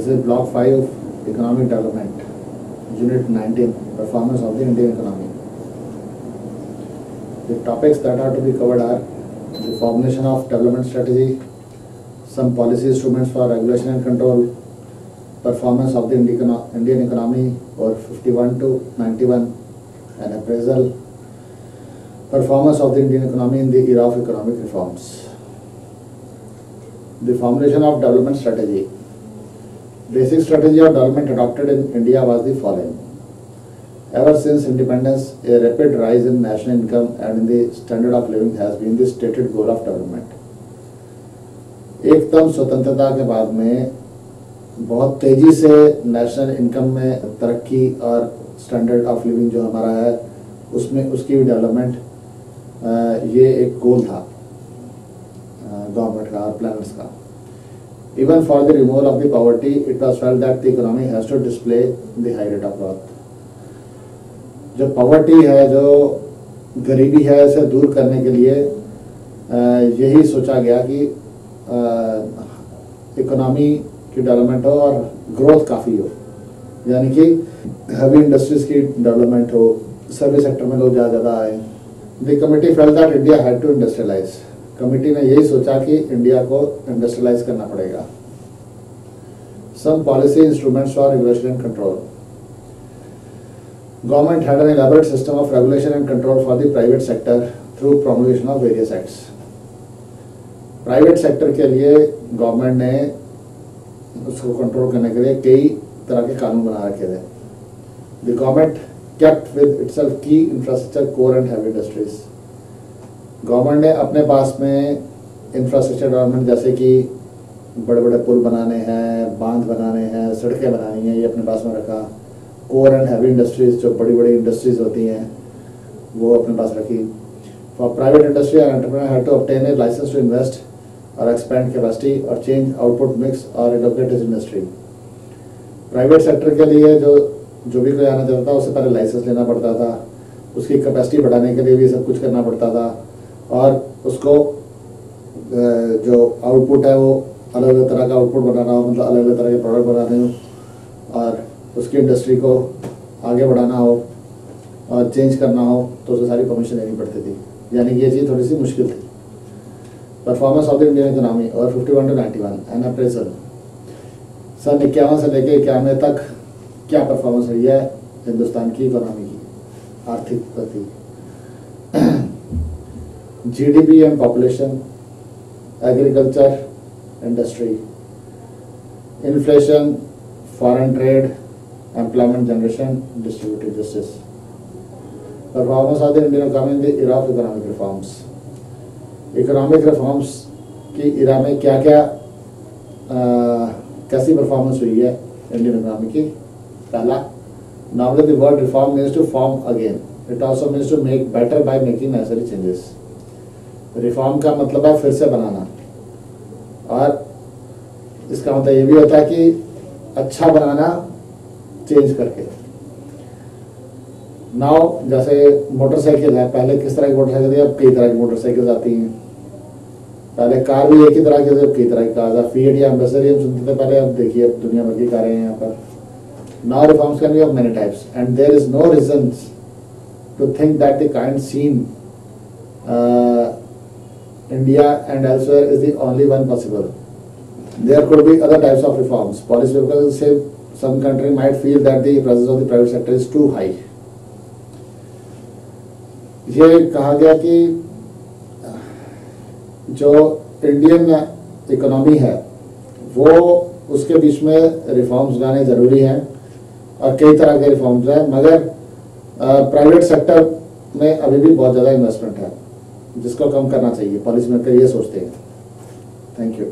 This is Block 5, Economic Development, Unit 19, Performance of the Indian Economy. The topics that are to be covered are the formulation of development strategy, some policy instruments for regulation and control, performance of the Indian economy or 51 to 91, an appraisal, performance of the Indian economy in the era of economic reforms. The formulation of development strategy. Basic strategy of development adopted in India was the following. Ever since independence, a rapid rise in national income and in the standard of living has been the stated goal of development. एकदम स्वतंत्रता के बाद में बहुत तेजी से national income में तरक्की और स्टैंडर्ड ऑफ लिविंग जो हमारा है उसमें उसकी भी डेवलपमेंट ये एक गोल था गवर्नमेंट का और प्लानर्स का. Even for the removal of the poverty, it was felt that the economy has to display the high rate of growth. जो पॉवर्टी है, जो गरीबी है, इसे दूर करने के लिए यही सोचा गया कि इकोनॉमी की डेवलपमेंट हो और ग्रोथ काफ़ी हो, यानी कि हैवी इंडस्ट्रीज की डेवलपमेंट हो, सर्विस सेक्टर में लोग ज़्यादा आए. The committee felt that India had to industrialise. Committee ने यही सोचा कि इंडिया को इंडस्ट्रियलाइज करना पड़ेगा. Some policy instruments for regulation and control. Government had an elaborate system of regulation and control for the private sector through promulgation of various acts. Private sector के लिए government ने उसको कंट्रोल करने के लिए कई तरह के कानून बना रखे थे. The government kept with itself की infrastructure core and heavy industries. Government ने अपने पास में इंफ्रास्ट्रक्चर डेवलपमेंट जैसे कि बड़े बड़े पुल बनाने हैं, बांध बनाने हैं, सड़कें बनानी हैं, ये अपने पास में रखा. कोर एंड हैवी इंडस्ट्रीज, जो बड़ी बड़ी इंडस्ट्रीज होती हैं, वो अपने पास रखी. For private industry and entrepreneur had to obtain a licence to invest और एक्सपैंड कैपेसिटी और चेंज आउटपुट मिक्स और relocate his industry. Private sector के लिए जो भी कोई आना चाहता था उससे पहले लाइसेंस लेना पड़ता था, उसकी कैपेसिटी बढ़ाने के लिए भी सब कुछ करना पड़ता था, और उसको जो आउटपुट है वो अलग अलग तरह का आउटपुट बनाना हो, मतलब अलग अलग तरह के प्रोडक्ट बनाने हो और उसकी इंडस्ट्री को आगे बढ़ाना हो और चेंज करना हो तो उसे सारी परमिशन लेनी पड़ती थी. यानी कि ये चीज़ थोड़ी सी मुश्किल थी. Performance of the Indian economy और 51 to 91, एन अप्रेजल. सन 51 से लेकर 91 तक क्या परफॉर्मेंस रही है हिंदुस्तान की इकोनॉमी की, आर्थिक प्रगति. GDP and population, agriculture, industry, inflation, foreign trade, employment generation, distributive justice. Performance of the Indian economy in the era of economic reforms. Economic reforms की era में क्या क्या कैसी परफॉर्मेंस हुई है इंडियन इकोनॉमी की. पहला, normally the word reform means to form again. It also means to make better by making necessary changes. Reform का मतलब है फिर से बनाना, और इसका मतलब ये भी होता है कि अच्छा बनाना चेंज करके. नाउ जैसे मोटरसाइकिल है, पहले किस तरह की मोटरसाइकिल थी, अब कई तरह की मोटरसाइकिल आती हैं. पहले कार भी एक ही तरह की थी, अब कई तरह की कार. फीएट या एम्बेसडर हम सुनते थे पहले, अब देखिए अब दुनिया भर की कारें हैं यहाँ पर. Now reforms can be of many types and there is no reason to think that the kind seen India and elsewhere is the only one possible. There could be other types of reforms. Policymakers say some country might feel that the presence of the private sector is too high. ये कहा गया कि जो Indian economy है वो उसके बीच में reforms लाने जरूरी हैं और कई तरह के रिफॉर्म्स हैं, मगर प्राइवेट सेक्टर में अभी भी बहुत ज़्यादा इन्वेस्टमेंट है जिसको कम करना चाहिए. पॉलिसी मेकर ये सोचते हैं. Thank you.